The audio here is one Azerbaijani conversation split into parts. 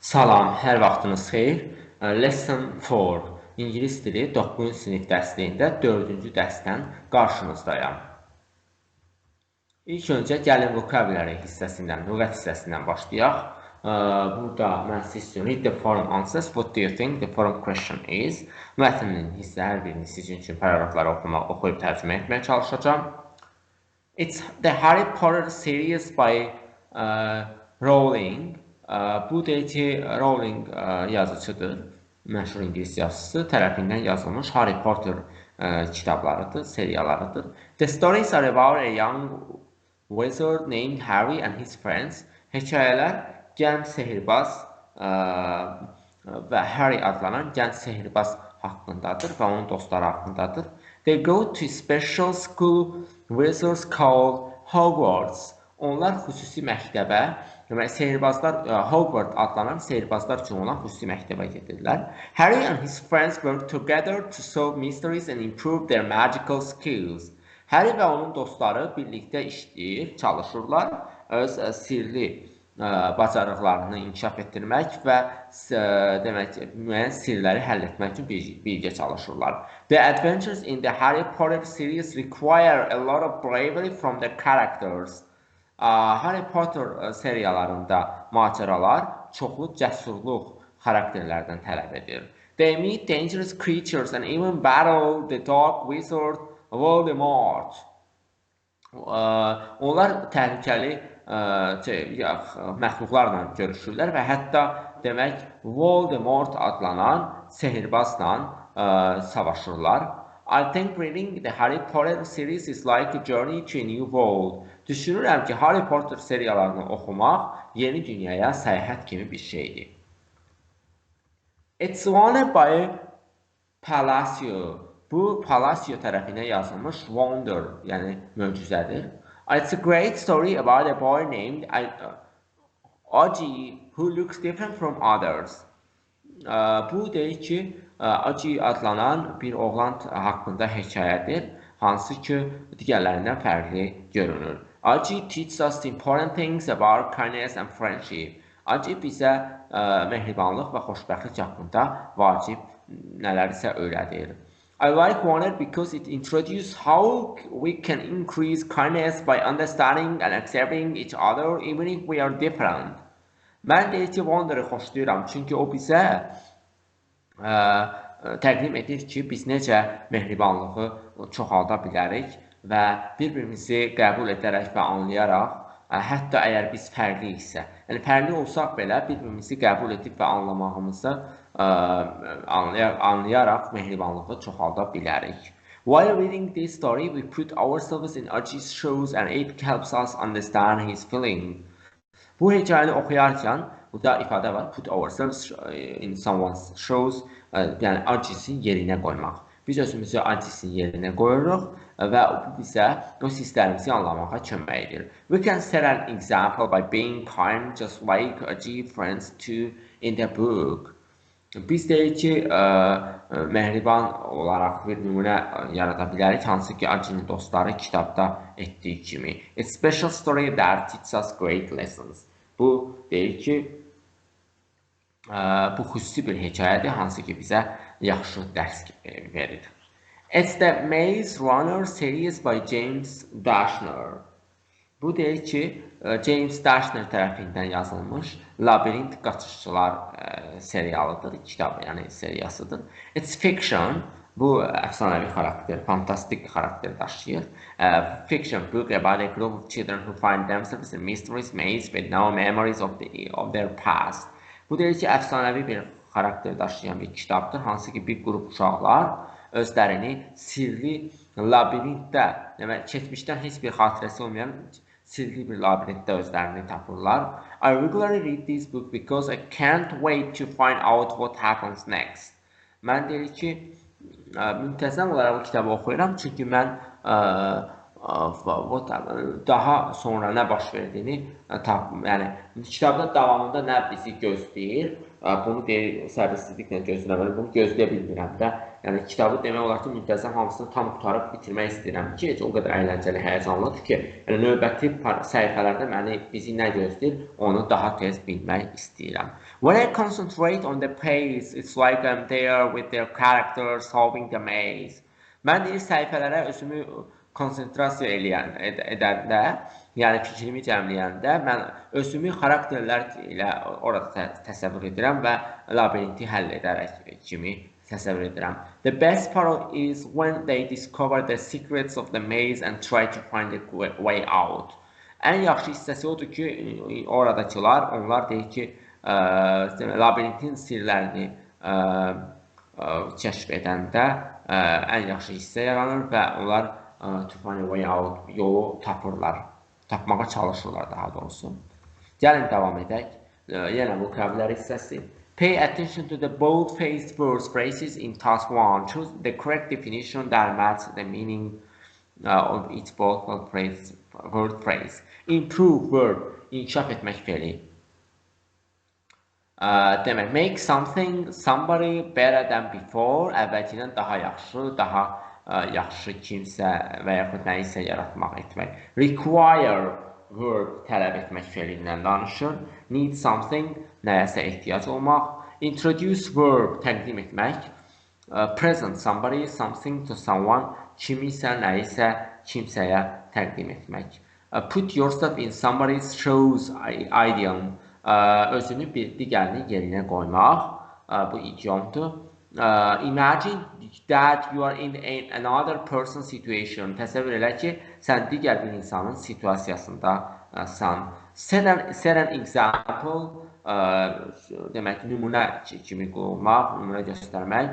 Salam, hər vaxtınız xeyir. Lesson 4, İngilis dili 9-cu sinif dərsliyində 4-cü dərsdən qarşınızdayam. İlk öncə gəlin vocabulary hissəsindən, lüğət hissəsindən başlayaq. Burada mən sizə istəyirəm. Read the forum answers. What do you think the forum question is? Mətnin hissə hər birini sizin üçün paragrafları oxuyub tərcümə etməyə çalışacağam. It's the Harry Potter series by Rowling. Bu deyir ki, Rowling yazıcıdır, məşhur İngilis yazıcısı tərəfindən yazılmış Harry Potter kitablarıdır, seriyalarıdır. The stories are about a young wizard named Harry and his friends. Hekayələr gənc sehirbaz və Harry adlanan gənc sehirbaz haqqındadır və onun dostları haqqındadır. They go to special school wizards called Hogwarts. Onlar xüsusi məktəbə, demək, sehirbazlar, Hogwarts adlanan sehirbazlar üçün olan xüsusi məktəbə gedirlər. Harry and his friends work together to solve mysteries and improve their magical skills. Harry və onun dostları birlikdə işləyir, çalışırlar, öz sirli bacarıqlarını inkişaf etdirmək və demək, müəyyən sirləri həll etmək üçün birgə çalışırlar. The adventures in the Harry Potter series require a lot of bravery from the characters. Harry Potter seriyalarında macəralar çoxlu cəsurluq xarakterlərdən tələb edir. They meet dangerous creatures and even battle the dark wizard Voldemort. Onlar təhlükəli məxluqlarla görüşürlər və hətta demək Voldemort adlanan sehirbazla savaşırlar. I think reading the Harry Potter series is like a journey to a new world. Düşünürəm ki, Harry Potter seriyalarını oxumaq yeni dünyaya səyahət kimi bir şeydir. It's won by Palacio. Bu Palacio tərəfindən yazılmış wonder, yəni möcüzədir. It's a great story about a boy named Aji who looks different from others. Bu deyir ki, Aji adlanan bir oğlan haqqında hekayədir, hansı ki, digərlərindən fərqli görünür. Aji teaches us the important things about kindness and friendship. Aji bizə mehribanlıq və xoşbəxtlik haqqında vacib nələrsə öyrədir. I like Wonder because it introduces how we can increase kindness by understanding and accepting each other even if we are different. Mən deyir ki, Wonder'ı xoşlayıram, çünki o bizə təqdim edir ki, biz necə mehribanlığı çoxalda bilərik və bir-birimizi qəbul edərək və anlayaraq, hətta əgər biz fərqliyiksə, yəni fərqli olsaq belə bir-birimizi qəbul edib və anlamağımızı anlayaraq mehribanlığı çoxalda bilərik. While reading this story, we put ourselves in Aji's shoes and it helps us understand his feeling. Bu hekayəni oxuyarkən, burada ifadə var, put ourselves in someone's shoes, yəni Aji'sin yerinə qoymaq. Biz özümüzü Aji'sin yerinə qoyuruq və bu bizə öz hisslərimizi anlamağa kömək edir. We can set an example by being kind, just like Aji friends too in the book. Biz deyik ki, mehriban olaraq bir nümunə yarada bilərik, hansı ki, Aji'nin dostları kitabda etdiyi kimi. A special story that teaches us great lessons. Bu deyir ki, bu xüsusi bir hekayədir, hansı ki, bizə yaxşı dərs verir. It's the Maze Runner series by James Dashner. Bu deyir ki, James Dashner tərəfindən yazılmış Labirint Qaçışçılar seriyalıdır, kitab, yəni seriyasıdır. It's fiction, bu əfsanəvi xarakter, fantastik xarakter daşıyır. Fiction book about a group of children who find themselves in mysterious maze with no memories of their past. Bu deyir ki, əfsanəvi bir xarakter daşıyan bir kitabdır, hansı ki, bir qrup uşaqlar özlərini sirli labirintdə, demək, keçmişdən heç bir xatirəsi olmayan sirli bir labirintdə özlərini tapırlar. I regularly read this book because I can't wait to find out what happens next. Mən deyir ki, müntəzəm olaraq bu kitabı oxuyuram, çünki mən daha sonra nə baş verdiyini, yəni kitabın davamında nə bizi gözləyir, bunu səbirsizliklə gözləməli, bunu gözləyə bilmirəm də. Yəni kitabı demək olar ki, müntəzəm hamısını tam qutarıb bitirmək istəyirəm ki, o qədər əyləncəli, həyəcanlıdır ki, yəni növbəti səhifələrdə bizi nə gözləyir, onu daha tez bilmək istəyirəm. When I concentrate on the pace, it's like I'm there with their characters solving the maze. Mən deyir səhifələrə özümü konsentrasiya edəndə, yəni fikrimi cəmləyəndə mən özümü xarakterlər ilə orada təsəvvür edirəm və labirinti həll edərək kimi təsəvvür edirəm. The best part is when they discover the secrets of the maze and try to find a way out. Ən yaxşı hissəsi odur ki, oradakılar, onlar deyir ki, labirintin sirlərini kəşf edəndə ən yaxşı hissə yaranır və onlar to find a way out yolu tapmağa çalışırlar daha doğrusu. Gəlin davam edək. Yenə vocabulary hissəsi. Pay attention to the bold-faced verb phrases in task 1. Choose the correct definition that matches the meaning of each bold word phrase. Improve verb, inkişaf etmək feili. Demək, make something, somebody better than before. Əvvəlkindən daha yaxşı kimsə və yaxud nəyisə yaratmaq etmək. Require verb tələb etmək feilindən danışır. Need something, nəyəsə ehtiyac olmaq. Introduce verb təqdim etmək. Present somebody, something to someone, kimisə, nəyisə, kimsəyə təqdim etmək. Put yourself in somebody's shoes, idiom. Özünü bir digərinin yerinə qoymaq. Bu idiomdur. Imagine that you are in another person's situation. Təsəvvür elə ki, sən digər bir insanın situasiyasındasan. Set an example, demək, nümunə kimi qoymaq, nümunə göstərmək.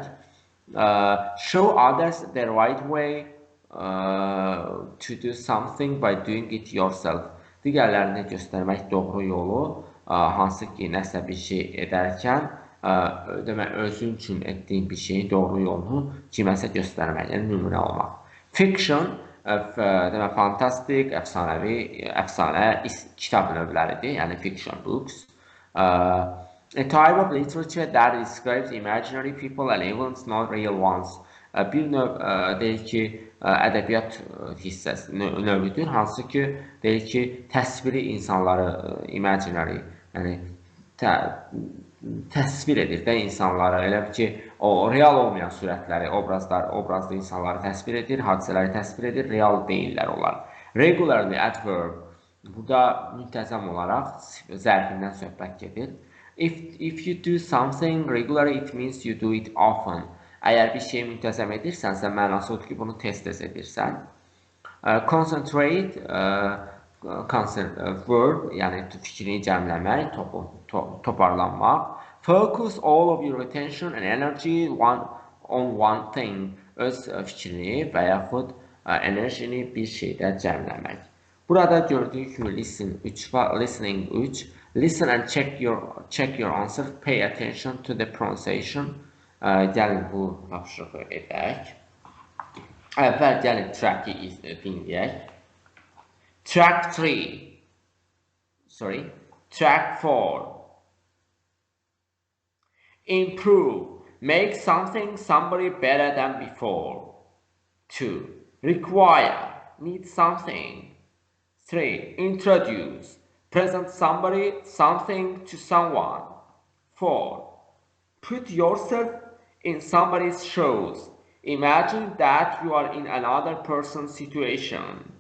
Show others the right way to do something by doing it yourself. Digərlərinə göstərmək doğru yolu, hansı ki, nəsə bir şey edərkən, demək, özün üçün etdiyin bir şeyin doğru yolunu kiməsə göstərmək, yəni nümunə olmaq. Fiction, demək, fantastik, əfsanə kitab növləridir, yəni fiction books. A type of literature that describes imaginary people and events, not real ones. Bir növ deyir ki, ədəbiyyat hissəsi növüdür, hansı ki, deyir ki, təsviri insanları, imaginary, yəni təsvir edir də insanları, elə ki, o real olmayan surətləri, obrazlı insanları təsvir edir, hadisələri təsvir edir, real deyirlər onlar. Regularly adverb, burada müntəzəm olaraq zərfindən söhbət gedir. If you do something regularly, it means you do it often. Əgər bir şeyi müntəzəm edirsənsə, mənası odur ki, bunu tez-tez edirsən. Concentrate, verb, yəni fikrini cəmləmək, toparlanmaq. Focus all of your attention and energy on one thing. Öz fikrini və yaxud enerjini bir şeydə cəmləmək. Burada gördüyük kimi listening 3. Listen and check your answer. Pay attention to the pronunciation. Gəlin bu tapşırığı edək. Əvvəl gəlin track-i dinləyək. Track 4. Improve. Make somebody better than before. 2. Require. Need something. 3. Introduce. Present something to someone. 4. Put yourself in somebody's shoes. Imagine that you are in another person's situation.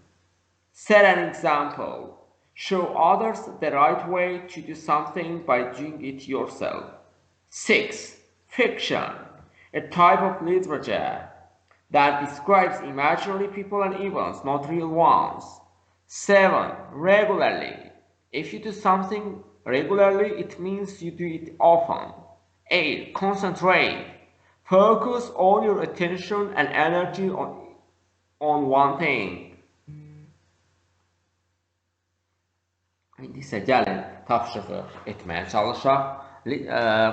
Set an example. Show others the right way to do something by doing it yourself. 6. Fiction, a type of literature that describes imaginary people and events, not real ones. 7. Regularly. If you do something regularly, it means you do it often. 8. Concentrate. Focus all your attention and energy on one thing. İndi isə gəlin tapşırığı etməyə çalışaq.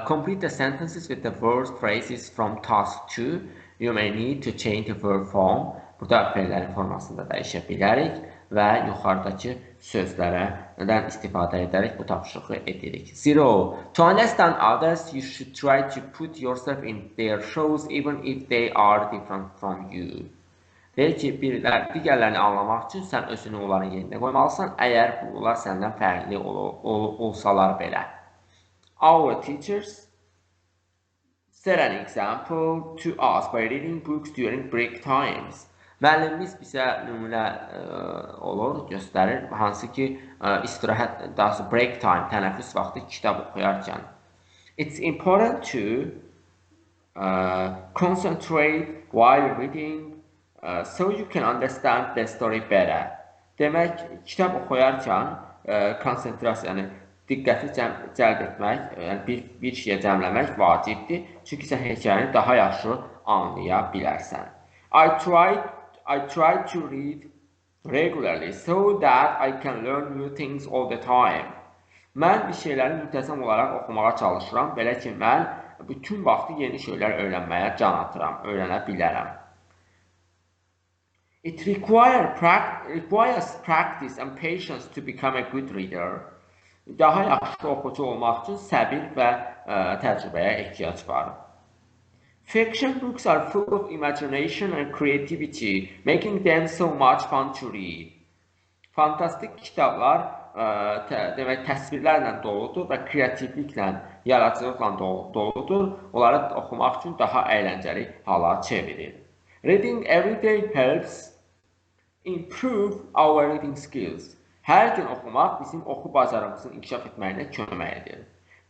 Complete the sentences with the verb phrases from task 2. You may need to change the verb form. Burada fe'llərin formasında dəyişə bilərik və yuxarıdakı sözlərdən istifadə edərək bu tapşırığı edirik. 0. To understand others, you should try to put yourself in their shoes even if they are different from you. Deyir ki, digərlərini anlamaq üçün sən özünü onların yerində qoymalısan, əgər bunlar səndən fərqli olsalar belə. Our teachers set an example to us by reading books during break times. Müəllimimiz bizə nümunə olur, göstərir, hansı ki, istirahət, daha sonra break time, tənəffüs vaxtı kitab oxuyarkən. It's important to concentrate while reading so you can understand the story better. Demək, kitab oxuyarkən konsentrasiyanı, diqqəti cəlb etmək, yəni bir şeyə cəmləmək vacibdir, çünki sən hekayəni daha yaxşı anlaya bilərsən. I try to read regularly so that I can learn new things all the time. Mən bir şeyləri müntəzəm olaraq oxumağa çalışıram, belə ki, mən bütün vaxtı yeni şeylər öyrənməyə can atıram, öyrənə bilərəm. It requires practice and patience to become a good reader. Daha yaxşı oxucu olmaq üçün səbir və təcrübəyə ehtiyac var. Fiction books are full of imagination and creativity, making them so much fun to read. Fantastik kitablar demək təsvirlərlə doludur və kreativliklə, yaradıcılıqla doludur. Onları oxumaq üçün daha əyləncəli hala çevirir. Reading every day helps improve our reading skills. Hər gün oxumaq bizim oxu bacarığımızın inkişaf etməyinə kömək edir.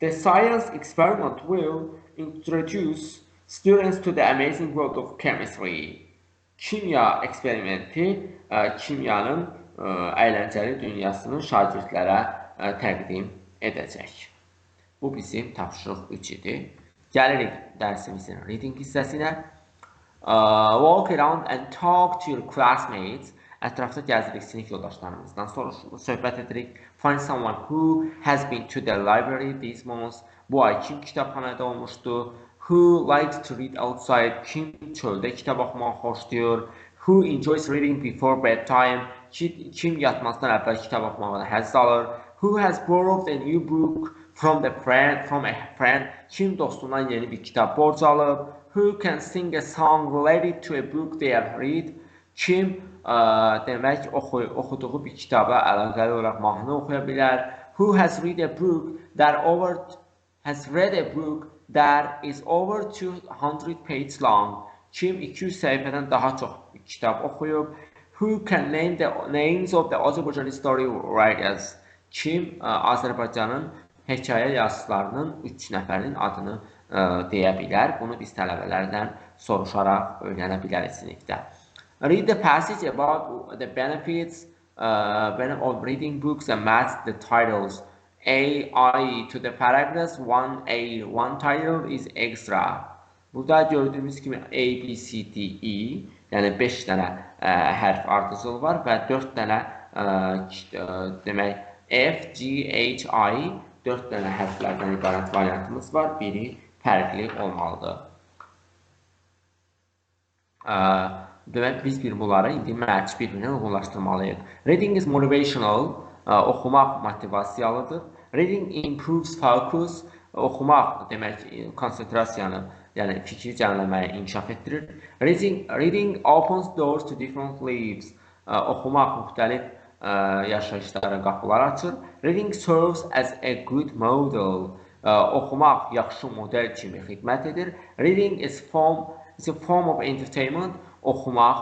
The science experiment will introduce students to the amazing world of chemistry. Kimya eksperimenti kimyanın əyləncəli dünyasını şagirdlərə təqdim edəcək. Bu bizim tapşırıq 3 idi. Gəlirik dərsimizin reading hissəsinə. Walk around and talk to your classmates. Ətrafda gəzirik, sinif yoldaşlarımızdan söhbət edirik. Find someone who has been to the library these months. Bu ay kim kitabxanada olmuşdu? Who likes to read outside? Kim çöldə kitab oxumağı xoşlayır? Who enjoys reading before bedtime? Kim yatmazdan əvvəl kitab oxumaqdan həzz alır? Who has borrowed a new book from a friend? Kim dostundan yeni bir kitab borc alıb? Who can sing a song related to a book they have read? Kim demək oxuduğu bir kitaba əlaqəli olaraq mahnı oxuya bilər? Who has read a book that is over 200 pages long? Kim 200 səhifədən daha çox kitab oxuyub? Who can name the names of the Azərbaycan story writers? Kim Azərbaycanın hekayə yazıçılarının 3 nəfərin adını deyə bilər? Bunu biz tələbələrdən soruşaraq öyrənə bilərik sinifdə. Read the passage about the benefits of reading books and match the titles. A to the paragraphs 1A, one title is extra. Burada gördüyümüz kimi A, B, C, D, E, yəni 5 dənə hərf ardıcıl var və 4 dənə demək F, G, H, I 4 dənə hərflərdən ibarət variantımız var. Biri fərqli olmalıdır. Demək, biz bunları indi match bir-birinə uyğunlaşdırmalıyıq. Reading is motivational. Oxumaq motivasiyalıdır. Reading improves focus. Oxumaq demək konsentrasiyanı, yəni fikri cəmləməyi inkişaf etdirir. Reading opens doors to different lives. Oxumaq müxtəlif yaşayışlara qapılar açır. Reading serves as a good model. Oxumaq yaxşı model kimi xidmət edir. Reading is a form of entertainment. Oxumaq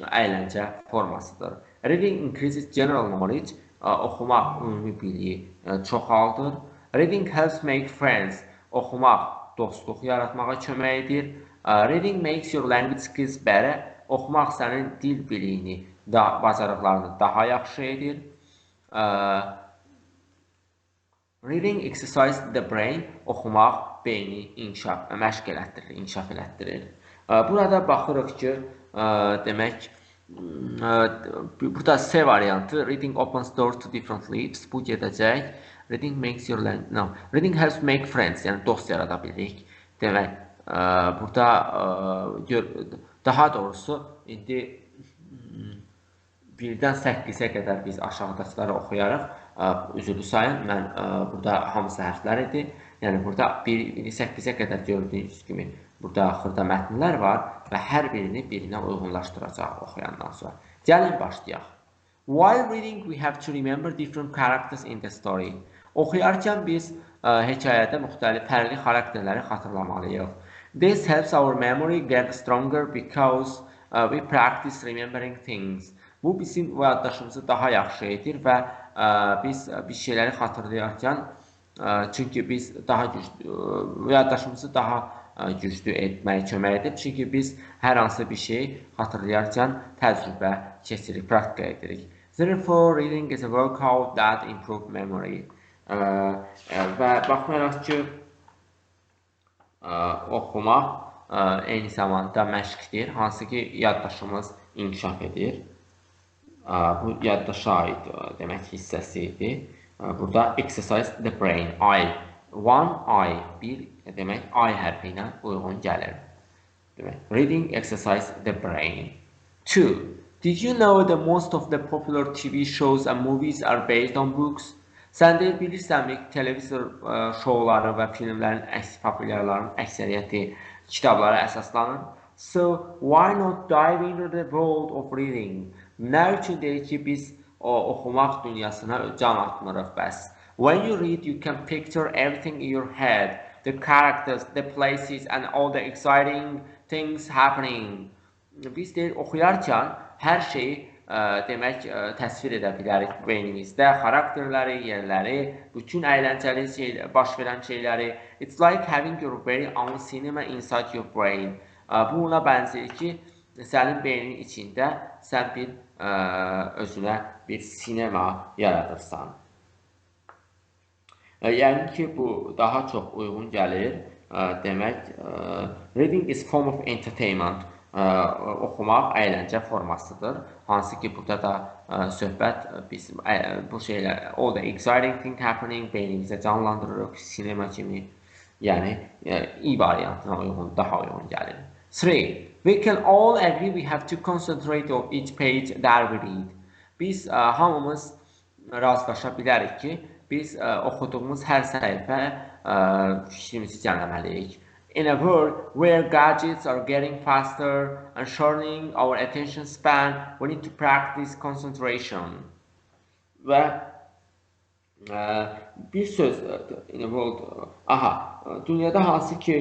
əyləncə formasıdır. Reading increases general knowledge. Oxumaq ümumi biliyi çoxaldır. Reading helps make friends. Oxumaq dostluq yaratmağa kömək edir. Reading makes your language skills better. Oxumaq sənin dil biliyini, bacarıqlarını daha yaxşı edir. Reading exercises the brain. Oxumaq beyni məşq elətdirir, inkişaf elətdirir. Burada baxırıq ki, demək, burada C variantı, reading opens doors to different lives, bu gedəcək. Reading makes your language, no, reading helps make friends, yəni dost yarada bilirik. Demək, burada daha doğrusu indi 1-dən 8-ə qədər biz aşağıdakıları oxuyaraq, üzrlü sayın, mən burada hamısı hərflər idi. Yəni, burada 8-ə qədər gördüyünüz kimi burada xırda mətnlər var və hər birini birinə uyğunlaşdıracaq oxuyandan sonra. Gəlin, başlayaq. While reading, we have to remember different characters in the story. Oxuyarkən biz hekayədə müxtəlif fərqli xarakterləri xatırlamalıyıq. This helps our memory get stronger because we practice remembering things. Bu bizim yaddaşımızı daha yaxşı edir və biz bir şeyləri xatırlayarkən, çünki biz daha güclü, yaddaşımızı daha güclü etməyə kömək edir. Çünki biz hər hansı bir şey xatırlayarkən təcrübə keçirik, praktika edirik. Therefore, reading is a workout that improves memory. Və baxmayaraq ki, oxumaq eyni zamanda məşqdir, hansı ki, yaddaşımız inkişaf edir. Bu yaddaşa aid demək hissəsi idi. Burada exercise the brain, I. One, I. Bir demək I hərfi ilə uyğun gəlir. Demək, reading exercise the brain. Two, did you know that most of the popular TV shows and movies are based on books? Sən deyil, bilirsənmi, televizor şouları və filmlərin populyarların əksəriyyəti kitablara əsaslanır. So, why not dive into the world of reading? Nə üçün deyir ki, biz oxumaq dünyasına can atmırıq bəs? When you read, you can picture everything in your head, the characters, the places, and all the exciting things happening. Biz deyir, oxuyarkən hər şeyi demək, təsvir edə bilərik beynimizdə, xarakterləri, yerləri, bütün əyləncəli baş verən şeyləri. It's like having your very own cinema inside your brain. Bu ona bənzəyir ki, sənin beynin içində sən bir özünə bir sinema yaradırsan. Yəni ki, bu daha çox uyğun gəlir. Demək, reading is form of entertainment. Oxumaq əyləncə formasıdır. Hansı ki, burada da söhbət biz bu şeylər, all the exciting thing happening beynimizə canlandırırıq, sinema kimi. Yəni, i variantına uyğun, daha uyğun gəlir. 3. We can all agree we have to concentrate on each page that we read. Biz hamımız razılaşa bilərik ki, biz oxuduğumuz hər səhifə fikrimizi cəmləməliyik. In a world where gadgets are getting faster and shortening our attention span, we need to practice concentration. Və bir söz, in a world, dünyada hansı ki,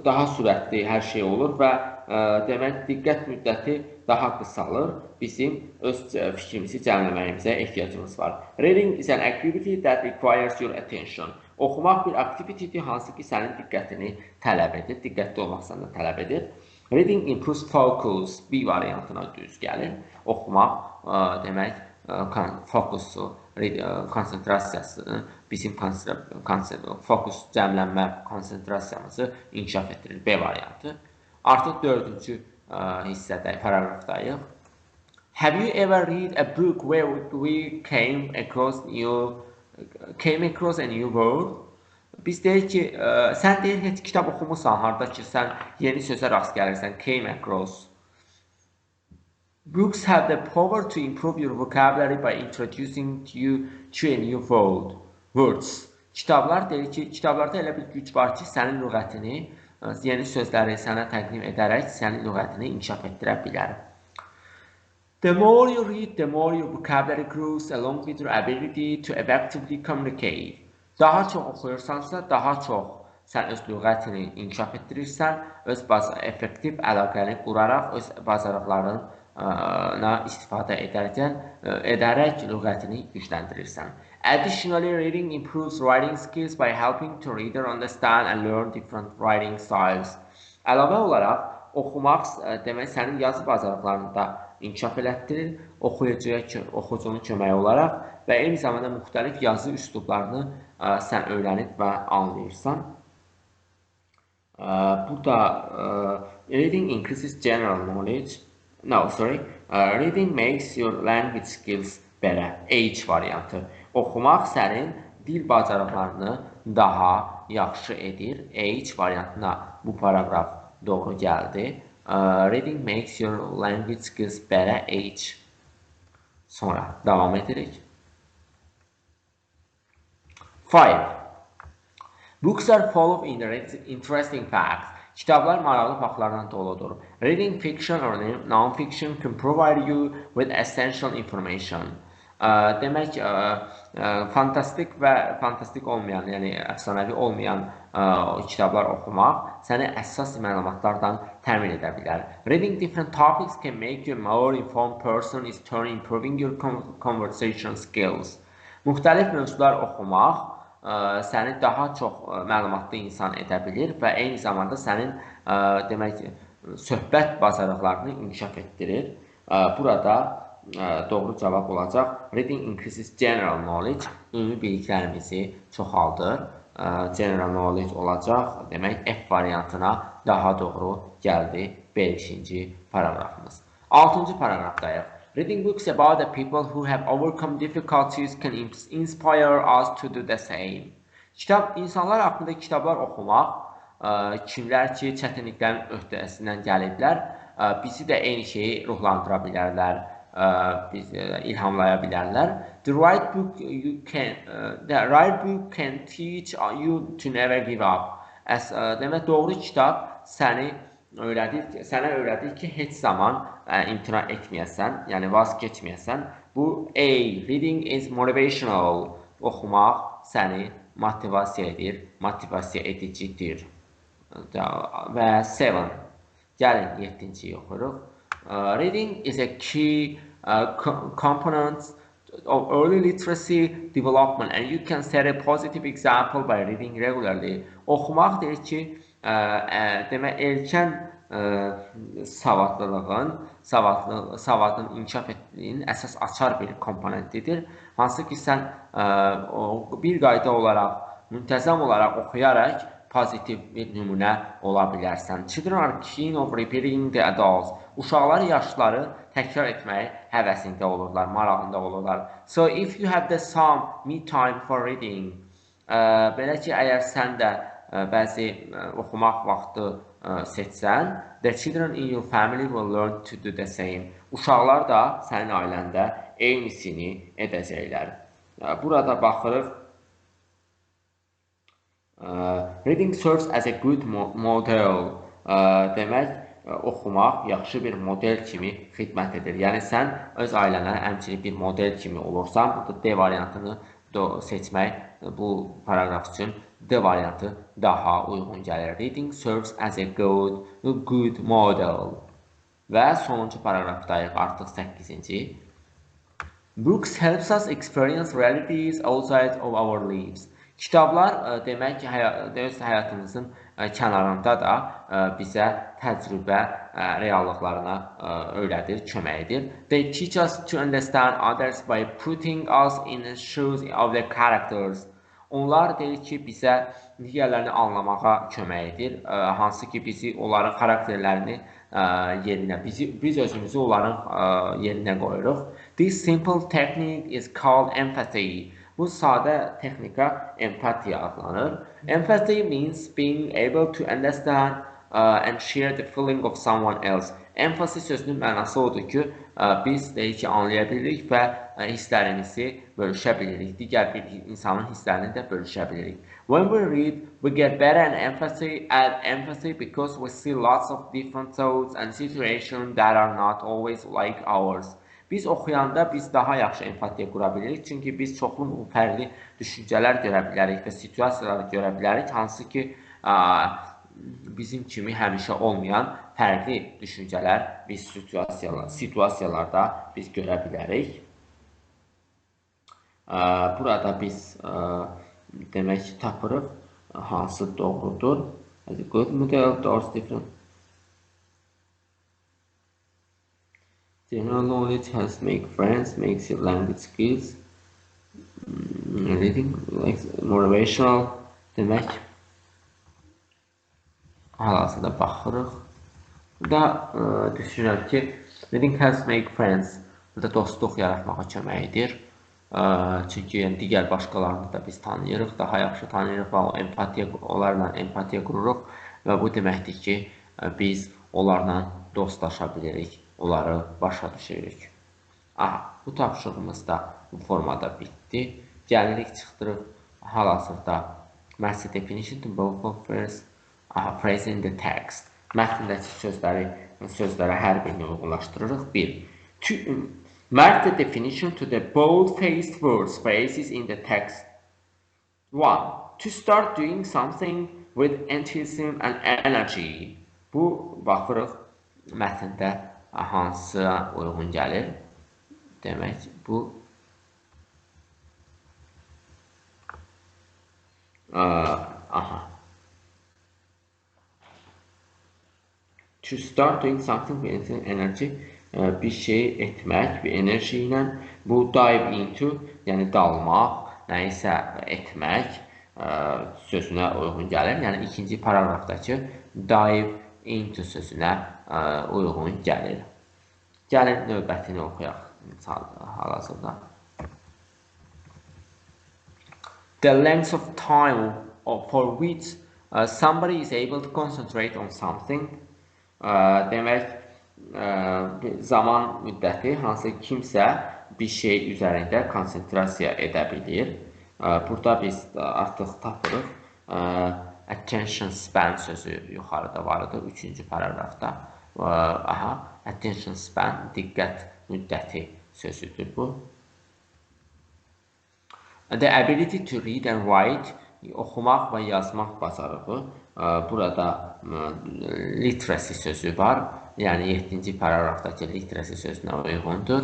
daha sürətli hər şey olur və demək, diqqət müddəti daha qısalır, bizim öz fikrimizi cəmləməyimizə ehtiyacımız var. Reading is an activity that requires your attention. Oxumaq bir aktivitidir, hansı ki, sənin diqqətini tələb edir, diqqətli olmaq səndən tələb edir. Reading improves focus, B variantına düz gəlir. Oxumaq, demək, fokusu, konsentrasiyasını, bizim fokus, cəmlənmə, konsentrasiyamızı inkişaf etdirir, B variantı. Artıq 4-cü hissədə, paragrafdayıq. Have you ever read a book where we came across a new word? Biz deyir ki, sən deyir, heç kitab oxumusan, harada ki, sən yeni sözə rast gəlirsən, came across. Books have the power to improve your vocabulary by introducing you to a new words. Kitablar deyir ki, kitablarda elə bir güc var ki, sənin lüğətini, yeni sözləri sənə təqdim edərək sənin lüğətini inkişaf etdirə bilər. The more you read, the more your vocabulary grows along with your ability to effectively communicate. Daha çox oxuyursansa, daha çox sən öz lüğətini inkişaf etdirirsən, öz effektiv əlaqəni quraraq, öz bacarıqlarına istifadə edərək lüğətini gücləndirirsən. Additionally, reading improves writing skills by helping the reader understand and learn different writing styles. Əlavə olaraq, oxumaq demək sənin yazı bacarıqlarını da inkişaf elətdirir, oxucunun köməyi olaraq və eyni zamanda müxtəlif yazı üslublarını sən öyrənib və anlayırsan. Burada reading increases general knowledge. Reading makes your language skills better. H variantı. Oxumaq sənin dil bacarıqlarını daha yaxşı edir. H variantına bu paragraf doğru gəldi. Reading makes your language skills better. H Sonra davam edirik. 5. Books are full of interesting facts. Kitablar maraqlı faktlarla doludur. Reading fiction or non-fiction can provide you with essential information. Demək, fantastik və fantastik olmayan, yəni əfsanəvi olmayan kitablar oxumaq səni əsas məlumatlardan təmin edə bilər. Reading different topics can make you a more informed person in turn improving your conversation skills. Müxtəlif mövzular oxumaq səni daha çox məlumatlı insan edə bilir və eyni zamanda sənin demək, söhbət bacarıqlarını inkişaf etdirir. Burada doğru cavab olacaq. Reading increases general knowledge. Ümumi biliklərimizi çoxaldır. General knowledge olacaq. Demək, F variantına daha doğru gəldi 5-ci paragrafımız. 6-cı paragrafdayıq. Reading books about the people who have overcome difficulties can inspire us to do the same. İnsanlar haqqında kitablar oxumaq, kimlər ki, çətinliklərin öhdəsindən gəliblər, bizi də eyni şeyi ruhlandıra bilərlər, ilhamlaya bilərlər. The right book can teach you to never give up. Demək, doğru kitab sənə öyrədir ki, heç zaman imtina etməyəsən, yəni vaz keçməyəsən. Bu A. Reading is motivational. Oxumaq səni motivasiya edir, motivasiya edicidir. Və 7. Gəlin 7-ciyi oxuruq. Reading is a key component of early literacy development and you can set a positive example by reading regularly. Oxumaq deyir ki, demək, erkən savadın inkişaf etdiyinin əsas açar bir komponentidir. Hansı ki, sən bir qayda olaraq, müntəzəm olaraq oxuyaraq pozitiv bir nümunə ola bilərsən. Children are keen of repeating the adults. Uşaqlar yaşlıları təkrar etməyi həvəsində olurlar, marağında olurlar. So if you have some me time for reading, belə ki, əgər sən də bəzi oxumaq vaxtı seçsən, the children in your family will learn to do the same. Uşaqlar da sənin ailəndə eynisini edəcəklər. Burada baxırıq. Reading serves as a good model. Demək, oxumaq yaxşı bir model kimi xidmət edir. Yəni, sən öz ailənə həmçinin bir model kimi olursan, burada D variantını seçmək bu paragraf üçün D variantı daha uyğun gəlir. Reading serves as a good model. Və sonuncu paragrafdayıq, artıq 8-ci. Books helps us experience realities outside of our lives. Kitablar demək ki, öz həyatımızın kənarında da bizə təcrübə reallıqlarına öyrədir, kömək edir. They teach us to understand others by putting us in the shoes of the characters. Onlar deyir ki, bizə digərlərini anlamağa kömək edir, hansı ki, bizi onların xarakterlərini yerinə, biz özümüzü onların yerinə qoyuruq. This simple technique is called empathy. Bu sadə texnika empatiya adlanır. Empathy means being able to understand and share the feeling of someone else. Empathy sözünün mənası odur ki, biz deyik ki, anlaya bilirik və hisslərimizi bölüşə bilirik. Digər bir insanın hisslərini də bölüşə bilirik. When we read, we get better at empathy because we see lots of different thoughts and situations that are not always like ours. Biz oxuyanda biz daha yaxşı empatiya qura bilirik, çünki biz çoxlu fərqli düşüncələr görə bilərik və situasiyaları görə bilərik, hansı ki, bizim kimi həmişə olmayan fərqli düşüncələr biz situasiyalarda biz görə bilərik. Burada biz demək tapırıq, hansı doğrudur. As a good model, those different. General knowledge has make friends, makes your language skills. Reading, motivational demək. Hal-hazırda baxırıq. Burada düşünürəm ki, reading has make friends. Burada dostluq yaratmağa kömək edir. Çünki digər başqalarını da biz tanıyırıq, daha yaxşı tanıyırıq və onlarla empatiya qururuq və bu deməkdir ki, biz onlarla dostlaşa bilirik, onları başa düşürük. Aha, bu tapşırığımız da bu formada bitdi. Gəlirik, çıxdırıq hal-hazırda Match the definition to both of phrase in the text. Mətndəki sözlərə hər birini uyğunlaşdırırıq. 1. Match the definition to the bold-faced words phrases in the text. 1. To start doing something with enthusiasm and energy. Bu, baxırıq, mətndə hansıya uyğun gəlir. Demək, bu To start doing something with energy, bir şey etmək, bir enerji ilə, bu dive into, yəni dalmaq, nəyisə etmək sözünə uyğun gəlir. Yəni, ikinci paragrafdakı dive into sözünə uyğun gəlir. Gəlin, növbətini oxuyaq hal-hazırda. The length of time for which somebody is able to concentrate on something. Demək, zaman müddəti hansı kimsə bir şey üzərində konsentrasiya edə bilir. Burada biz artıq tapırıq. Attention span sözü yuxarıda var idi, 3-cü paragrafda. Attention span, diqqət müddəti sözüdür bu. The ability to read and write, oxumaq və yazmaq bacarığı. Burada literacy sözü var. Yəni 7-ci paragrafdakı literacy sözünə uyğundur.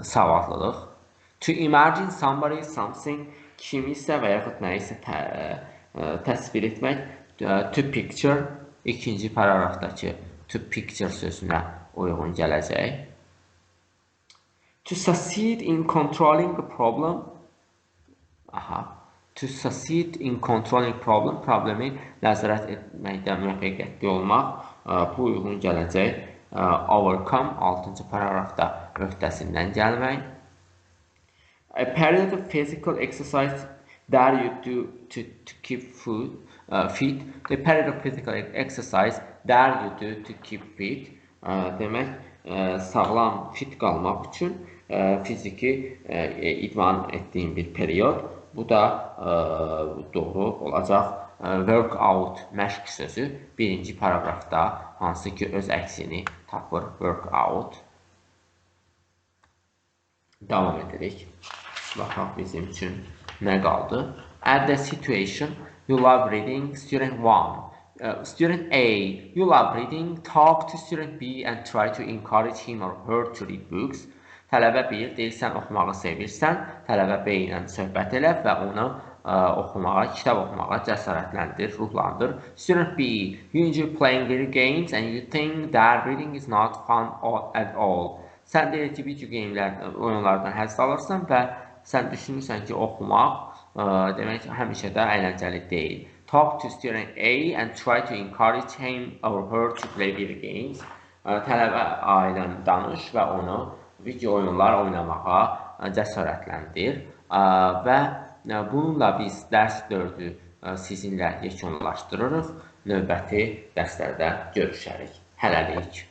Savadlılıq. To imagine somebody, something, kimisə və yaxud nəyisə təsvir etmək. To picture, 2-ci paragrafdakı to picture sözünə uyğun gələcək. To succeed in controlling a problem. To succeed in controlling problem, problemi nəzarət etməkdə müvəffəqiyyətli olmaq, bu uyğun gələcək. Overcome, 6-cı paragrafda öhdəsindən gəlmək. A period of physical exercise that you do to keep fit. The period of physical exercise that you do to keep fit. Demək, sağlam, fit qalmaq üçün fiziki idman etdiyim bir period. Bu da doğru olacaq. Workout, məşq sözü 1-ci paragrafda hansı ki öz əksini tapır. Workout. Davam edirik. Baxaq bizim üçün nə qaldı? At the situation, you love reading. Student 1. Student A, you love reading. Talk to student B and try to encourage him or her to read books. Tələbə 1, deyirsən, oxumağı sevirsən, tələbə B ilə söhbət elə və onu oxumağa, kitab oxumağa cəsarətləndir, ruhlandır. Student B, you enjoy playing video games and you think that reading is not fun at all. Sən deyir ki, video oyunlardan həzz alırsan və sən düşünürsən ki, oxumaq demək həmişə də əyləncəli deyil. Talk to student A and try to encourage him or her to play video games. Tələbə A ilə danış və onu video oyunlar oynamağa cəsarətləndir və bununla biz dərs 4-ü sizinlə yekunlaşdırırıq. Növbəti dərslərdə görüşərik. Hələlik.